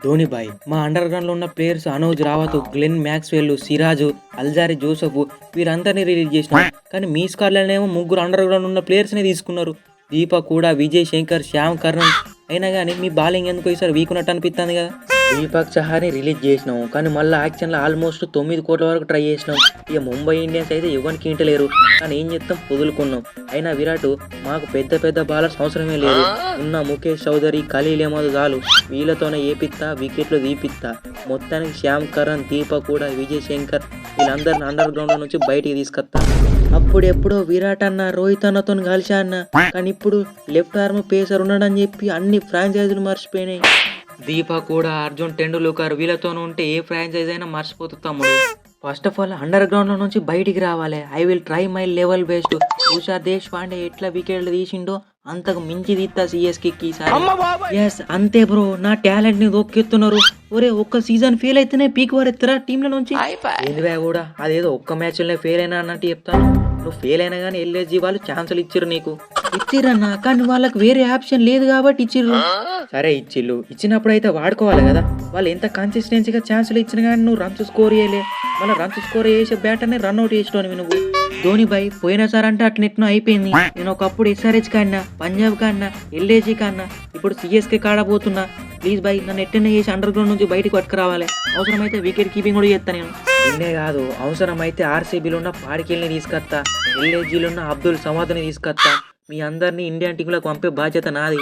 ధోనిబాయ్ మా అండర్ గ్రౌండ్లో ఉన్న players Anoj Rawat, Glenn Maxwell, Siraj, Alzarri Joseph వీరందరినీ రిలీజ్ చేసినాం. కానీ మీ స్కార్లోనేమో ముగ్గురు అండర్ గ్రౌండ్ ఉన్న ప్లేయర్స్ని తీసుకున్నారు. దీపక్ కూడా, విజయ్ శంకర్, శ్యామ్ కర్ణన్. అయినా కానీ మీ బాలింగ్ ఎందుకు ఈసారి వీకున్నట్టు అనిపిస్తుంది కదా. దీపక్ చహార్ని రిలీజ్ చేసినాం, కానీ మళ్ళీ యాక్షన్లో ఆల్మోస్ట్ 9 కోట్ల వరకు ట్రై చేసినాం. ఇక ముంబై ఇండియన్స్ అయితే ఎవరికి ఇంటలేరు, కానీ ఏం చెప్తాం వదులుకున్నాం. అయినా విరాట్ మాకు పెద్ద పెద్ద బౌలర్స్ అవసరమే లేదు. ఉన్న ముఖేష్ చౌదరి, ఖలీల్ అహ్మద్ చాలు. వీళ్ళతోనే ఏపిత్తా, వికెట్లు తీపిత్తా. మొత్తానికి శ్యామ్ కరణ్, దీపక్ కూడా, విజయ్ శంకర్ వీళ్ళందరిని అండర్ గ్రౌండ్ నుంచి బయటికి తీసుకొస్తా. అప్పుడెప్పుడో విరాట్ అన్న, రోహిత్ అన్నతో కలిసా అన్న, కానీ ఇప్పుడు లెఫ్ట్ ఆర్మ్ పేసర్ ఉన్నాడని చెప్పి అన్ని ఫ్రాంచైజీలు మర్చిపోయినాయి. దీపక్ కూడా, అర్జున్ టెండూల్కర్ వీళ్ళతో ఉంటే ఏ ఫ్రాంచైజ్ అయినా మర్చిపోతుంది తమ్ముడు. First of all under ground నుంచి బయటికి రావాలి. I will try my level best. Tushar Deshpande ఎట్లా వికెట్లు తీసిండో అంతకు మించి తీస్తా సిఎస్కి ఈసారి. ఎస్ అంతే బ్రో, నా టాలెంట్ ని దొక్కెత్తున్నారు. ఒరే ఒక్క సీజన్ ఫెయిల్ అయితేనే పీక్ వారెత్తరా టీంల నుంచి. ఏందివే కూడా అదేదో ఒక్క మ్యాచ్ లో ఫెయిల్ అయినా అన్నట్టు చెప్తాను. నువ్వు ఫెయిల్ అయినా కానీ ఎల్ఎస్జీ వాళ్ళు ఛాన్సులు ఇచ్చిర్రు నీకు. ఇచ్చిర్రన్నా, కానీ వాళ్ళకి వేరే ఆప్షన్ లేదు కాబట్టి ఇచ్చిర్రు. సరే ఇచ్చిళ్ళు, ఇచ్చినప్పుడు అయితే వాడుకోవాలి కదా. వాళ్ళు ఎంత కన్సిస్టెన్సీగా ఛాన్సులు ఇచ్చినా కానీ నువ్వు రన్స్ స్కోర్ చేయలే. మళ్ళీ రన్స్ స్కోర్ చేసే బ్యాటర్ని రన్అట్ చేసినావు నువ్వు. ధోనిబాయ్ పోయినసారి అంటే అట్నెట్నో అయిపోయింది. నేను ఒకప్పుడు ఎస్ఆర్హెచ్ కాడినా, పంజాబ్ కాడినా, ఎల్ఏజీ కాడినా, ఇప్పుడు సిఎస్కే కాడబోతున్నా. ప్లీజ్ బాయ్ నన్ను ఎట్టనే చేసి అండర్ గ్రౌండ్ నుంచి బయటకు పట్టుకురావాలి. అవసరమైతే వికెట్ కీపింగ్ కూడా చేస్తా నేను. నిన్నే కాదు, అవసరమైతే ఆర్సీబీలో ఉన్న పాడికెళ్ళని తీసుకొస్తా, ఎల్ఏజీలో ఉన్న అబ్దుల్ సమాద్ని తీసుకొస్తా. మీ అందరినీ ఇండియన్ టీంలోకి పంపే బాధ్యత నాది.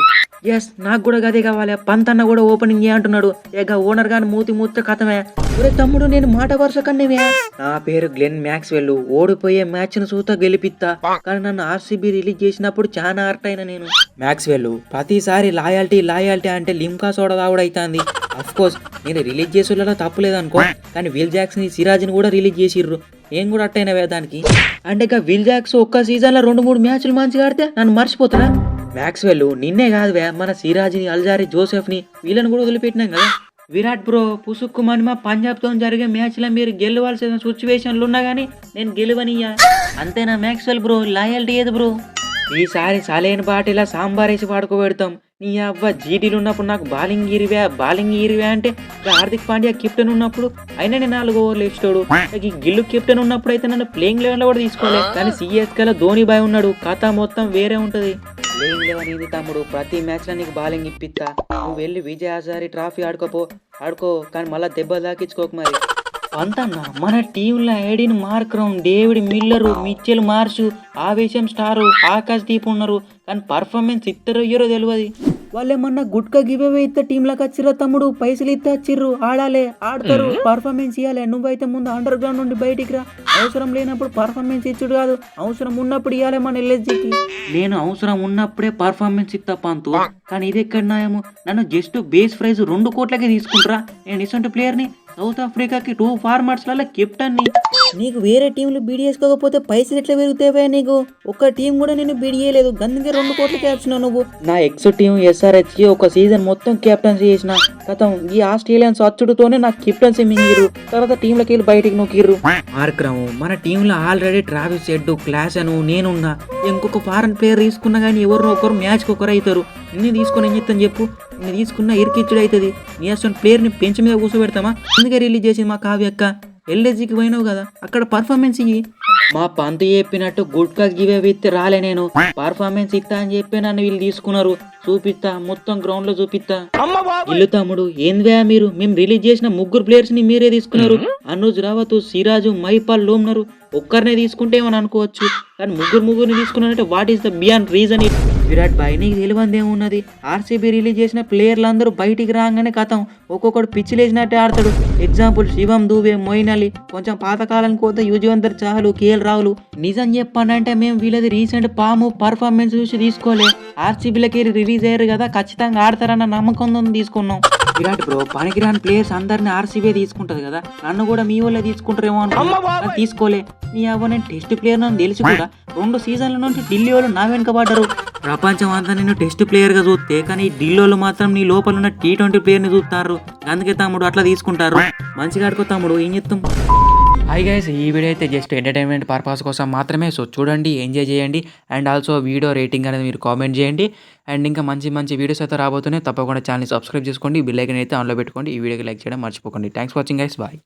ఎస్ నాకు కూడా గదే కావాలి. పంత్ అన్న కూడా ఓపెనింగ్ అంటున్నాడు. ఏక ఓనర్ గాని మూతి కథమే. ఒరే తమ్ముడు, నేను మాట వరుస కన్నేవే. నా పేరు గ్లెన్ మ్యాక్స్వెల్. ఓడిపోయే మ్యాచ్ ను చూతా గెలిపిస్తా. కానీ నన్ను ఆర్సీబీ రిలీజ్ చేసినప్పుడు చాలా హర్ట్ అయినా నేను. మ్యాక్స్వెల్ ప్రతిసారి లాయాల్టీ అంటే లిమ్కా సోడా తాగుడైతుంది. అఫ్ కోర్స్ నేను రిలీజ్ చేసేలా తప్పులేదనుకో, కానీ విల్ జాక్స్, సిరాజ్ని కూడా రిలీజ్ చేసిర్రు. ఏం కూడా అట్టయినవే దానికి. అంటే ఇక విల్ జాక్స్ ఒక్క సీజన్లో 2-3 మ్యాచ్లు మంచిగా ఆడితే నన్ను మర్చిపోతాడా. మ్యాక్స్వెల్ నిన్నే కాదువే, మన సిరాజ్ని, అల్జారి జోసెఫ్ని వీళ్ళని కూడా వదిలిపెట్టినాం కదా. విరాట్ బ్రో పుసుక్కుమని మా పంజాబ్తో జరిగే మ్యాచ్లో మీరు గెలవాల్సిన సిచ్యువేషన్లు ఉన్నా కానీ నేను గెలవనియ్యా. అంతేనా మ్యాక్స్వెల్ బ్రో, లాయల్టీ ఏది బ్రో. ఈసారి సలైన బాటిలా సాంబార్ వేసి వాడుకోబెడతాం. నీ అవ్వ జీటీలు ఉన్నప్పుడు నాకు బాలింగ్ ఇరివా అంటే హార్దిక్ పాండ్యా కెప్టెన్ ఉన్నప్పుడు అయినా నేను 4 ఓవర్లు వేస్తాడు. ఈ గిల్లు కెప్టెన్ ఉన్నప్పుడు అయితే నన్ను ప్లేయింగ్ లెవెన్లో కూడా తీసుకోలేదు. కానీ సిఎస్కేలో ధోనిబాయ్ ఉన్నాడు, కథ మొత్తం వేరే ఉంటది. ప్లేయింగ్ లెవెన్ ఇది తమ్ముడు, ప్రతి మ్యాచ్లో నీకు బాలింగ్ ఇప్పిస్తా. నువ్వు వెళ్ళి విజయ్ హజారీ ట్రాఫీ ఆడుకో, కానీ మళ్ళీ దెబ్బ దాకించుకోక మరి. అంతన్నా మన టీంలో ఎడిన్ మార్క్రమ్, డేవిడ్ మిల్లరు, మిచెల్ మార్ష్, ఆవేశం స్టారు, ఆకాశ్ దీప్ ఉన్నారు. కానీ పర్ఫార్మెన్స్ ఇద్దరు అయ్యారో తెలియదు. వాళ్ళేమన్నా గుట్కా గివేవే ఇస్తే టీంలోకి వచ్చిర్రా తమ్ముడు, పైసలు ఇస్తే వచ్చిర్రు. ఆడతారు, పర్ఫార్మెన్స్ ఇవ్వాలి. నువ్వైతే ముందు అండర్ గ్రౌండ్ నుండి బయటికి రా. అవసరం లేనప్పుడు పర్ఫార్మెన్స్ ఇచ్చుడు కాదు, అవసరం ఉన్నప్పుడు ఇవ్వాలి మన ఎల్ఎస్జీకి. నేను అవసరం ఉన్నప్పుడే పర్ఫార్మెన్స్ ఇస్తా పంతు, కానీ ఇది ఎక్కడ న్యాయము. నన్ను జస్ట్ బేస్ ప్రైజ్ 2 కోట్లకే తీసుకుంటారా. నేను ఇటువంటి ప్లేయర్ని, సౌత్ ఆఫ్రికాకి 2 ఫార్మాట్స్లలో కెప్టెన్ని. నీకు వేరే టీంలు బీడ్ చేసుకోకపోతే పైసలు ఎట్లా పెరుగుతావే. నీకు ఒక్క టీం కూడా నేను బీడ్ చేయలేదు, గందుకే 2 కోట్లు క్యాప్షన్ నువ్వు. నా ఎక్స్ టీం ఎస్ఆర్హెచ్ ఒక సీజన్ మొత్తం కెప్టెన్సీ చేసిన కథం. ఈ ఆస్ట్రేలియన్స్ అచ్చుడుతోనే నాకు కెప్టెన్సీ మింగిరు. తర్వాత టీంలకి వెళ్ళి బయటికి నొక్కిర్రు. మార్క్రమ్ మన టీంలో ఆల్రెడీ ట్రావిస్ హెడ్, క్లాస్ అను నేనున్నా. ఇంకొక ఫారెన్ ప్లేయర్ తీసుకున్నా కానీ ఎవరినో ఒకరు మ్యాచ్కి ఒకరు అవుతారు. నిన్ను తీసుకుని ఏం చెప్తాను చెప్పు. నేను తీసుకున్న ఇరికిచ్చుడు అవుతుంది. నీ అసలు ప్లేయర్ని పెంచి మీద కూర్చోబెడతామా. అందుకే రిలీజ్ చేసింది మా కావ్యక్క. ఎల్ఎస్జీకి పోయినావు కదా, అక్కడ పర్ఫార్మెన్స్ ఇయ్యి. మా పంతు చెప్పినట్టు గుడ్కా గివే విత్ రాలే. నేను పర్ఫార్మెన్స్ ఇస్తా అని చెప్పి నన్ను వీళ్ళు తీసుకున్నారు. చూపిస్తా, మొత్తం గ్రౌండ్ లో చూపిస్తా. ఇల్లు తమ్ముడు ఏందివే మీరు, మేము రిలీజ్ చేసిన 3 ప్లేయర్స్ ని మీరే తీసుకున్నారు. అనూజ్ రావత్, సిరాజు, మైపాల్ లోమ్నరు. ఒక్కరినే తీసుకుంటే ఏమని అనుకోవచ్చు, కానీ ముగ్గురిని తీసుకున్నారంటే what is the beyond reason. Virat boy నీకు తెలియంది ఏమున్నది. ఆర్సీబీ రిలీజ్ చేసిన ప్లేయర్లు అందరూ బయటికి రాగానే కథం ఒక్కొక్కడు పిచ్చిలేసినట్టే ఆడతాడు. ఎగ్జాంపుల్ శివం దూబే, మొయిన్ అలీ. కొంచెం పాతకాలానికి పోతే యుజవేందర్ చాహల్, కేఎల్ రాహుల్. నిజం చెప్పానంటే మేము వీళ్ళది రీసెంట్ పాము పర్ఫార్మెన్స్ చూసి తీసుకోలే. ఆర్సీబీలకి రిలీజ్ అయ్యారు కదా, ఖచ్చితంగా ఆడతారన్న నమ్మకం తీసుకున్నాం. విరాట్ బ్రో పనికిరాని ప్లేయర్స్ అందరిని ఆర్సీబీ తీసుకుంటది కదా, నన్ను కూడా మీ వాళ్ళే తీసుకుంటారేమో అనుకున్నా, తీసుకోలే. నీ అవ్వ నేను టెస్ట్ ప్లేయర్ నన్ను తెలిసి కూడా 2 సీజన్ల నుండి ఢిల్లీ వాళ్ళు నా వెనుక పడ్డారు. ప్రపంచం అంతా నేను టెస్ట్ ప్లేయర్ గా చూస్తే, కానీ ఢిల్లీ వాళ్ళు మాత్రం నీ లోపల ఉన్న T20 ప్లేయర్ ని చూస్తారు. అందుకే తమ్ముడు అట్లా తీసుకుంటారు. మంచిగా ఆడుకో తమ్ముడు, ఏం చెప్తాం. హాయ్ గైస్, ఈ వీడియో అయితే జస్ట్ ఎంటర్టైన్మెంట్ పర్పస్ కోసం మాత్రమే. సో చూడండి, ఎంజాయ్ చేయండి. అండ్ ఆల్సో వీడియో రేటింగ్ అనేది మీరు కామెంట్ చేయండి. అండ్ ఇంకా మంచి మంచి వీడియోస్ అయితే రాబోతున్నాయి. తప్పకుండా ఛానల్ సబ్స్క్రైబ్ చేసుకోండి. బెల్ ఐకాన్ అయితే ఆన్లో పెట్టుకోండి. ఈ వీడియోకి లైక్ చేయడం మర్చిపోకండి. Thanks for watching guys. Bye.